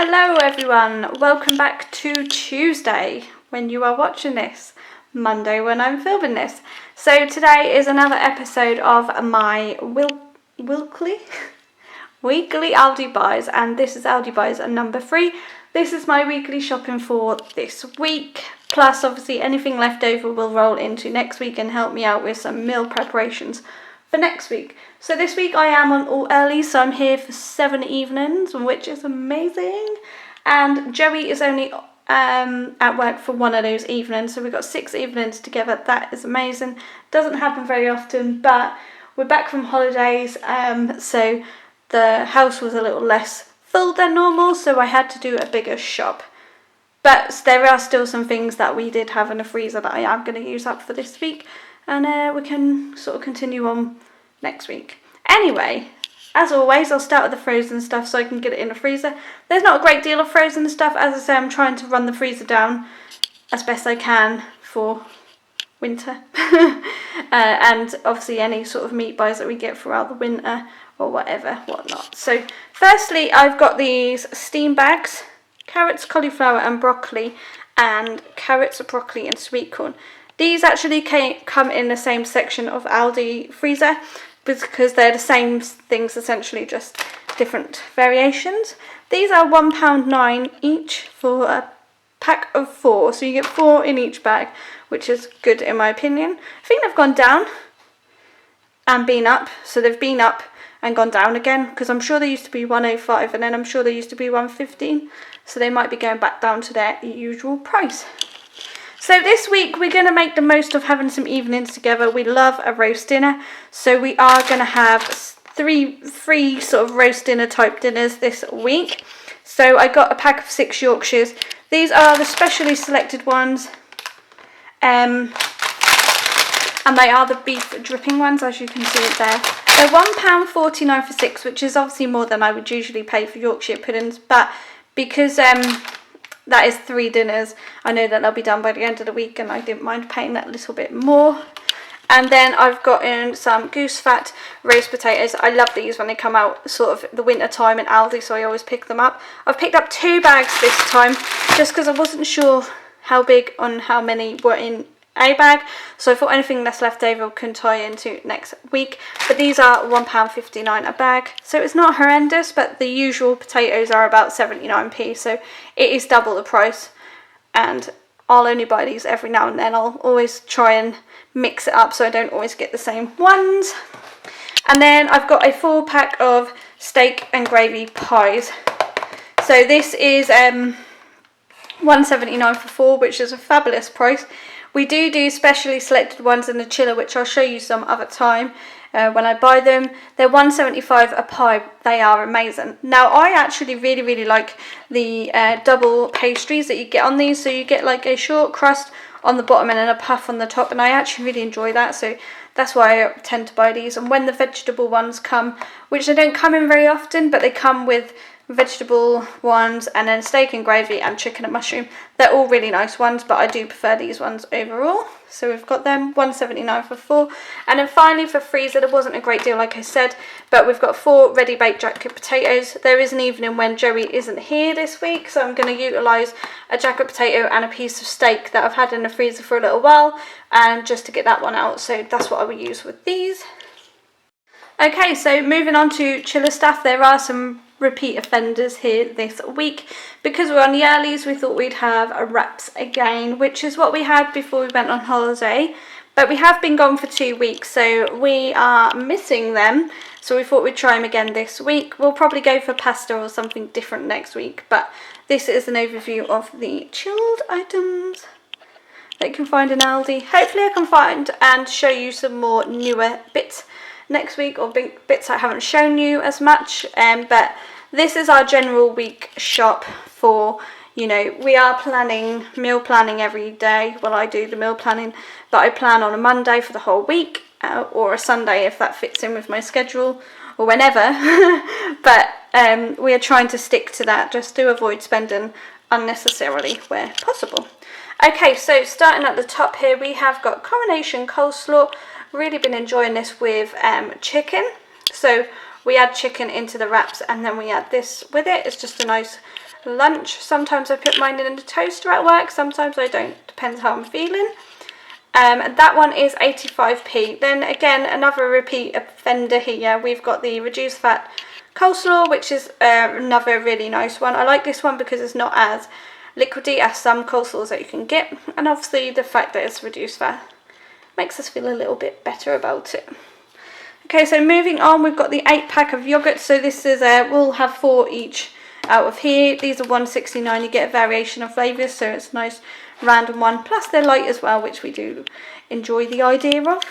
Hello everyone, welcome back to Tuesday when you are watching this, Monday when I'm filming this. So today is another episode of my weekly Aldi buys, and this is Aldi buys number 3. This is my weekly shopping for this week, plus obviously anything left over will roll into next week and help me out with some meal preparations for next week. So this week I am on all early, so I'm here for 7 evenings, which is amazing. And Joey is only at work for one of those evenings, so we've got 6 evenings together. That is amazing. Doesn't happen very often, but we're back from holidays, so the house was a little less full than normal, so I had to do a bigger shop. But there are still some things that we did have in the freezer that I am going to use up for this week, and we can sort of continue on next week. Anyway, as always, I'll start with the frozen stuff so I can get it in the freezer. There's not a great deal of frozen stuff. As I say, I'm trying to run the freezer down as best I can for winter. And obviously any sort of meat buys that we get throughout the winter or whatnot. So firstly, I've got these steam bags, carrots, cauliflower and broccoli, and carrots, broccoli and sweet corn. These actually come in the same section of Aldi freezer because they're the same things, essentially just different variations. These are £1.9 each for a pack of 4, so you get 4 in each bag, which is good in my opinion. I think they've gone down and been up, so they've been up and gone down again, because I'm sure they used to be 105 and then I'm sure they used to be 115, so they might be going back down to their usual price. So this week we're going to make the most of having some evenings together. We love a roast dinner, so we are going to have three sort of roast dinner type dinners this week. So I got a pack of 6 Yorkshires. These are the specially selected ones, and they are the beef dripping ones, as you can see it there. They're £1.49 for 6, which is obviously more than I would usually pay for Yorkshire puddings, but because that is 3 dinners, I know that they'll be done by the end of the week, and I didn't mind paying that little bit more. And then I've got in some goose fat roast potatoes. I love these when they come out sort of the winter time in Aldi, so I always pick them up. I've picked up 2 bags this time just because I wasn't sure how big on how many were in a bag, so I thought anything that's left over can tie into next week. But these are £1.59 a bag, so it's not horrendous, but the usual potatoes are about 79p, so it is double the price, and I'll only buy these every now and then. I'll always try and mix it up so I don't always get the same ones. And then I've got a 4 pack of steak and gravy pies. So this is £1.79 for 4, which is a fabulous price. We do specially selected ones in the chiller, which I'll show you some other time when I buy them. They're £1.75 a pie. They are amazing. Now, I actually really like the double pastries that you get on these. So you get like a short crust on the bottom and then a puff on the top, and I actually really enjoy that. So that's why I tend to buy these. And when the vegetable ones come, which they don't come in very often, but they come with vegetable ones and then steak and gravy and chicken and mushroom, they're all really nice ones, but I do prefer these ones overall. So we've got them, £1.79 for 4. And then finally for freezer, there wasn't a great deal like I said, but we've got 4 ready baked jacket potatoes. There is an evening when Joey isn't here this week, so I'm going to utilise a jacket potato and a piece of steak that I've had in the freezer for a little while, and just to get that one out, so that's what I will use with these. Okay, so moving on to chiller stuff, there are some repeat offenders here this week. Because we're on the earlies, we thought we'd have a wraps again, which is what we had before we went on holiday, but we have been gone for 2 weeks, so we are missing them, so we thought we'd try them again this week. We'll probably go for pasta or something different next week, but this is an overview of the chilled items that you can find in Aldi. Hopefully I can find and show you some more newer bits next week, or bits I haven't shown you as much, but this is our general week shop for, you know, we are meal planning every day. Well, I do the meal planning, but I plan on a Monday for the whole week, or a Sunday if that fits in with my schedule, or whenever. But we are trying to stick to that just to avoid spending unnecessarily where possible. Okay, so starting at the top here, we have got coronation coleslaw. Really been enjoying this with chicken. So we add chicken into the wraps and then we add this with it. It's just a nice lunch. Sometimes I put mine in the toaster at work, sometimes I don't, depends how I'm feeling. And that one is 85p. Then again, another repeat offender here, we've got the reduced fat coleslaw, which is another really nice one. I like this one because it's not as liquidy as some coleslaws that you can get, and obviously the fact that it's reduced fat makes us feel a little bit better about it. Okay, so moving on, we've got the 8-pack of yogurt. So this is we'll have 4 each out of here. These are $1.69. You get a variation of flavours, so it's a nice random one. Plus they're light as well, which we do enjoy the idea of.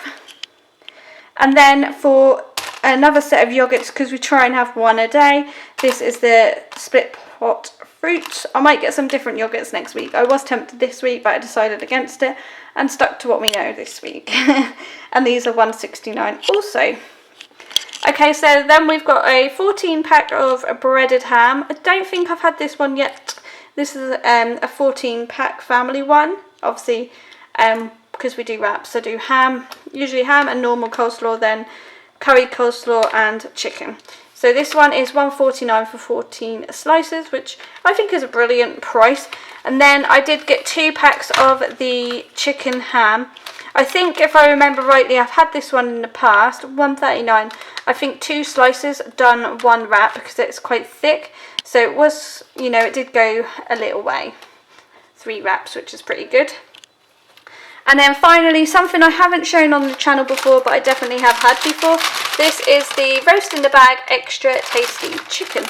And then for another set of yogurts, because we try and have one a day, this is the split pot fruits. I might get some different yogurts next week. I was tempted this week, but I decided against it and stuck to what we know this week. And these are $1.69 also. Okay, so then we've got a 14-pack of breaded ham. I don't think I've had this one yet. This is a 14-pack family one. Obviously, because we do wraps, so do ham, usually ham and normal coleslaw, then curry coleslaw and chicken. So this one is $1.49 for 14 slices, which I think is a brilliant price. And then I did get 2 packs of the chicken ham. I think, if I remember rightly, I've had this one in the past, $1.39. I think 2 slices done 1 wrap because it's quite thick. So it was, you know, it did go a little way. 3 wraps, which is pretty good. And then finally, something I haven't shown on the channel before, but I definitely have had before. This is the Roast in the Bag Extra Tasty Chicken.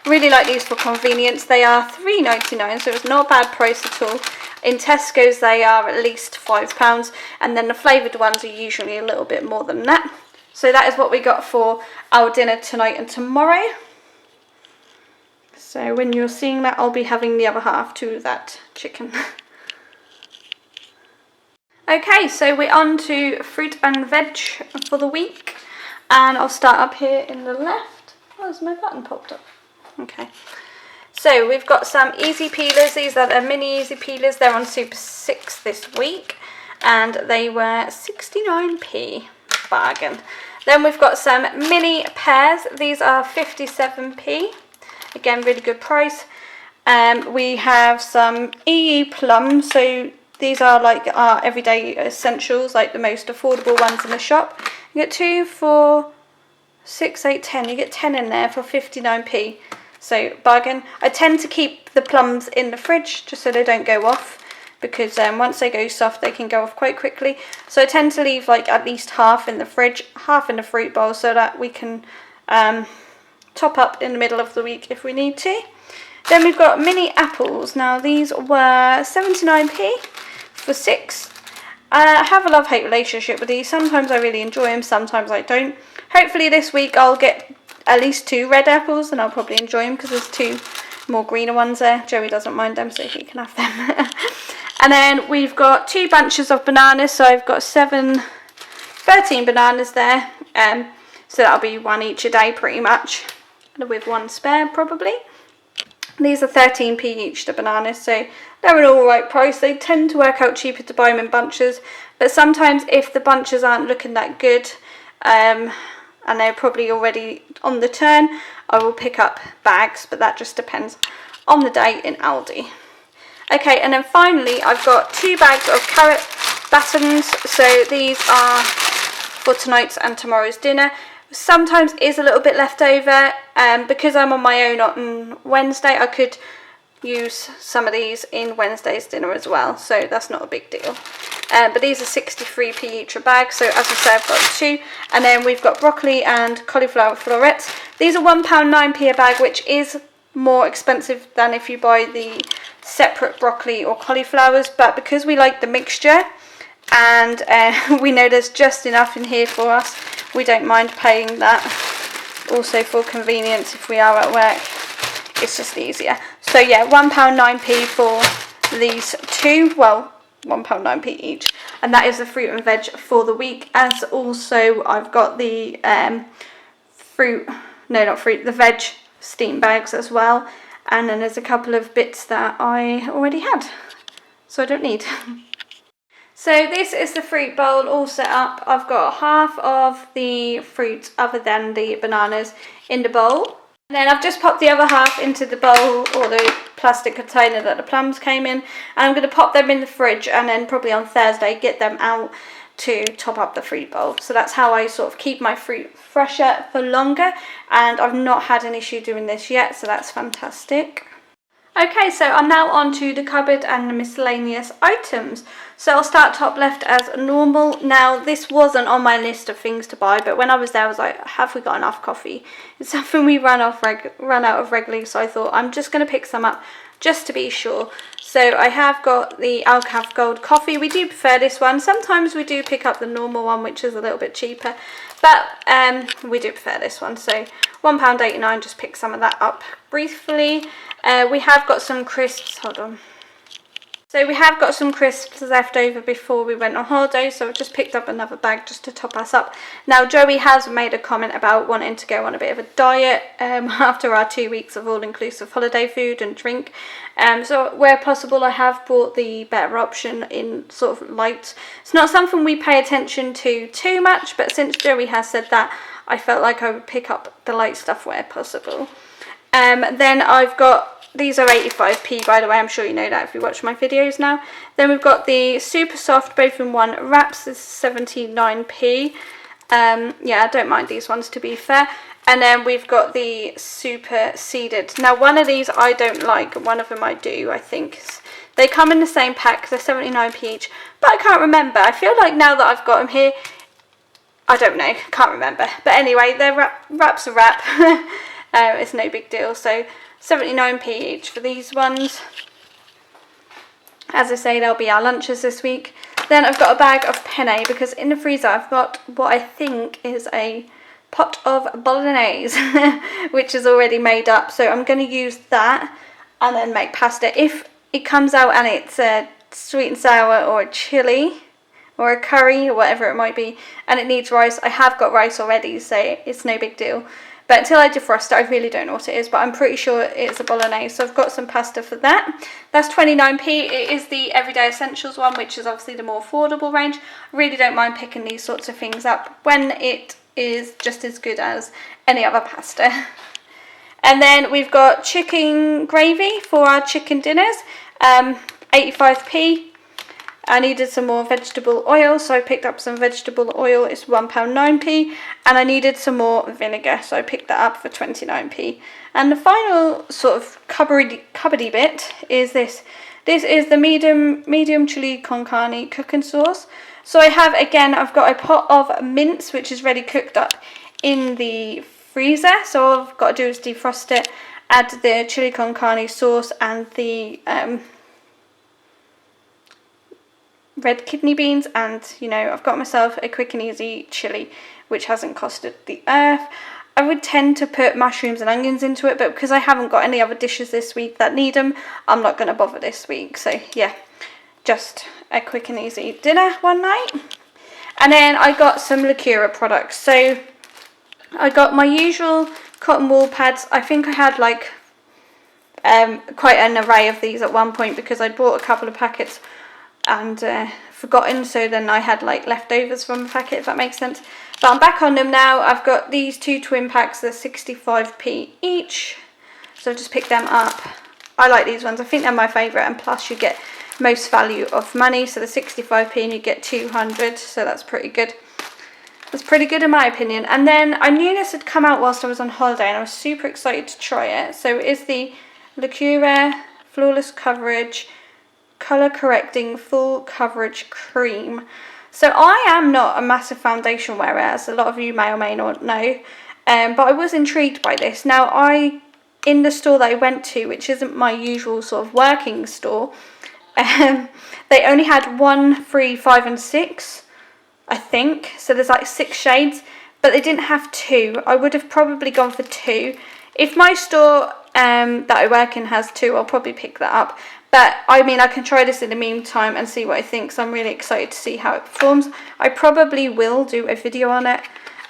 Really like these for convenience. They are $3.99, so it's not a bad price at all. In Tesco's they are at least £5, and then the flavoured ones are usually a little bit more than that. So that is what we got for our dinner tonight and tomorrow. So when you're seeing that, I'll be having the other half to that chicken. Okay, so we're on to fruit and veg for the week, and I'll start up here in the left. Oh, has my button popped up? Okay, so we've got some easy peelers. These are the mini easy peelers. They're on Super 6 this week, and they were 69p, bargain. Then we've got some mini pears. These are 57p, again really good price. We have some EU plums, so these are like our everyday essentials, like the most affordable ones in the shop. You get 2 for 6, 8, 10. You get 10 in there for 59p. So bargain. I tend to keep the plums in the fridge just so they don't go off, because once they go soft they can go off quite quickly. So I tend to leave like at least half in the fridge, half in the fruit bowl, so that we can top up in the middle of the week if we need to. Then we've got mini apples. Now these were 79p for 6. I have a love-hate relationship with these. Sometimes I really enjoy them, sometimes I don't. Hopefully this week I'll get at least 2 red apples, and I'll probably enjoy them because there's 2 more greener ones there. Joey doesn't mind them, so he can have them. And then we've got 2 bunches of bananas, so I've got 13 bananas there. So that'll be 1 each a day pretty much, with 1 spare probably. These are 13p each, the bananas, so they're an alright price. They tend to work out cheaper to buy them in bunches, but sometimes if the bunches aren't looking that good, and they're probably already on the turn, I will pick up bags, but that just depends on the day in Aldi. Okay, and then finally I've got 2 bags of carrot batons, so these are for tonight's and tomorrow's dinner. Sometimes is a little bit left over, because I'm on my own on Wednesday, I could use some of these in Wednesday's dinner as well, so that's not a big deal. But these are 63p each a bag, so as I said, I've got 2. And then we've got broccoli and cauliflower florets. These are £1.09p a bag, which is more expensive than if you buy the separate broccoli or cauliflowers, but because we like the mixture and we know there's just enough in here for us, we don't mind paying that. Also for convenience, if we are at work, it's just easier. So yeah, £1.09p for these 2, well, £1.09p each, and that is the fruit and veg for the week. As also I've got the the veg steam bags as well, and then there's a couple of bits that I already had, so I don't need. So this is the fruit bowl all set up. I've got half of the fruit other than the bananas in the bowl. And then I've just popped the other half into the bowl or the plastic container that the plums came in, and I'm going to pop them in the fridge, and then probably on Thursday get them out to top up the fruit bowl. So that's how I sort of keep my fruit fresher for longer, and I've not had an issue doing this yet, so that's fantastic. Okay, so I'm now on to the cupboard and the miscellaneous items. So I'll start top left as normal. Now, this wasn't on my list of things to buy, but when I was there, I was like, have we got enough coffee? It's something we run out of regularly, so I thought I'm just going to pick some up just to be sure. So I have got the Alcaf Gold coffee. We do prefer this one. Sometimes we do pick up the normal one, which is a little bit cheaper, but we do prefer this one. So £1.89, just pick some of that up briefly. We have got some crisps, hold on. So we have got some crisps left over before we went on holiday, so I've just picked up another bag just to top us up. Now, Joey has made a comment about wanting to go on a bit of a diet after our 2 weeks of all-inclusive holiday food and drink. So where possible, I have bought the better option in sort of light. It's not something we pay attention to too much, but since Joey has said that, I felt like I would pick up the light stuff where possible. Then I've got, these are 85p, by the way, I'm sure you know that if you watch my videos now. Then we've got the super soft both in one wraps, this is 79p. Yeah, I don't mind these ones, to be fair. And then we've got the super seeded. Now, one of these I don't like, one of them I do, I think. They come in the same pack, they're 79p each, but I can't remember. I feel like now that I've got them here, I don't know, can't remember. But anyway, they're wraps a wrap. It's no big deal. So 79p each for these ones. As I say, they'll be our lunches this week. Then I've got a bag of penne, because in the freezer I've got what I think is a pot of bolognese, which is already made up. So I'm going to use that and then make pasta. If it comes out and it's a sweet and sour or a chili or a curry or whatever it might be, and it needs rice, I have got rice already, so it's no big deal. But until I defrost it, I really don't know what it is, but I'm pretty sure it's a bolognese, so I've got some pasta for that. That's 29p. It is the Everyday Essentials one, which is obviously the more affordable range. I really don't mind picking these sorts of things up when it is just as good as any other pasta. And then we've got chicken gravy for our chicken dinners, 85p. I needed some more vegetable oil, so I picked up some vegetable oil. It's £1.09p, and I needed some more vinegar, so I picked that up for 29p. And the final sort of cupboardy bit is this. This is the medium chili con carne cooking sauce. So I have, again, I've got a pot of mince, which is ready cooked up in the freezer. So all I've got to do is defrost it, add the chili con carne sauce and the red kidney beans, and you know, I've got myself a quick and easy chili which hasn't costed the earth. I would tend to put mushrooms and onions into it, but because I haven't got any other dishes this week that need them, I'm not going to bother this week. So yeah, just a quick and easy dinner one night. And then I got some Lacura products. So I got my usual cotton wool pads. I think I had like quite an array of these at one point, because I bought a couple of packets and forgotten, so then I had like leftovers from a packet, if that makes sense. But I'm back on them now. I've got these two twin packs, they're 65p each, so I've just picked them up. I like these ones, I think they're my favourite, and plus you get most value of money. So the 65p and you get 200, so that's pretty good. That's pretty good in my opinion. And then I knew this had come out whilst I was on holiday, and I was super excited to try it. So it is the Lacura Flawless Coverage Colour Correcting Full Coverage Cream. So I am not a massive foundation wearer, as a lot of you may or may not know, but I was intrigued by this. Now, in the store that I went to, which isn't my usual sort of working store, they only had 1, 3, 5 and 6, I think. So there's like 6 shades, but they didn't have 2. I would have probably gone for 2. If my store that I work in has 2, I'll probably pick that up. But I mean, I can try this in the meantime and see what I think, so I'm really excited to see how it performs. I probably will do a video on it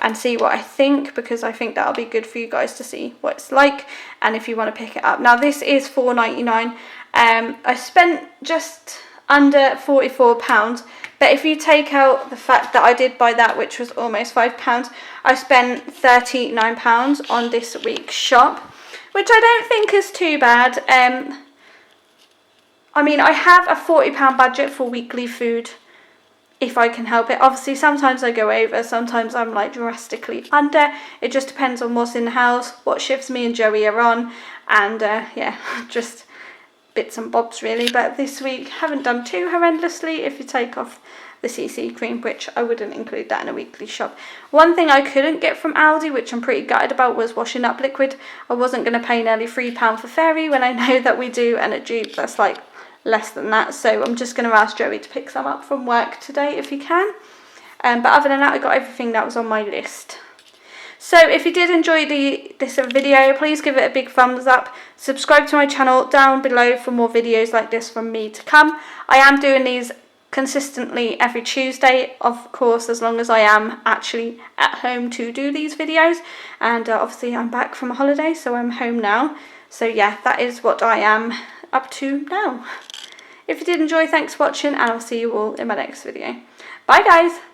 and see what I think, because I think that'll be good for you guys to see what it's like, and if you want to pick it up. Now, this is £4.99. I spent just under £44, but if you take out the fact that I did buy that, which was almost £5, I spent £39 on this week's shop. which I don't think is too bad. I mean, I have a £40 budget for weekly food if I can help it. Obviously, sometimes I go over, sometimes I'm like drastically under. It just depends on what's in the house, what shifts me and Joey are on, and yeah, just bits and bobs really. But this week, haven't done too horrendously if you take off the CC cream, which I wouldn't include that in a weekly shop. One thing I couldn't get from Aldi, which I'm pretty gutted about, was washing up liquid. I wasn't going to pay nearly £3 for Fairy when I know that we do, and at Duke that's like less than that. So I'm just going to ask Joey to pick some up from work today if he can. But other than that, I got everything that was on my list. So if you did enjoy this video, please give it a big thumbs up. Subscribe to my channel down below for more videos like this from me to come. I am doing these consistently every Tuesday, of course, as long as I am actually at home to do these videos. And obviously I'm back from a holiday, so I'm home now. So yeah, that is what I am up to now. If you did enjoy, thanks for watching, and I'll see you all in my next video. Bye guys!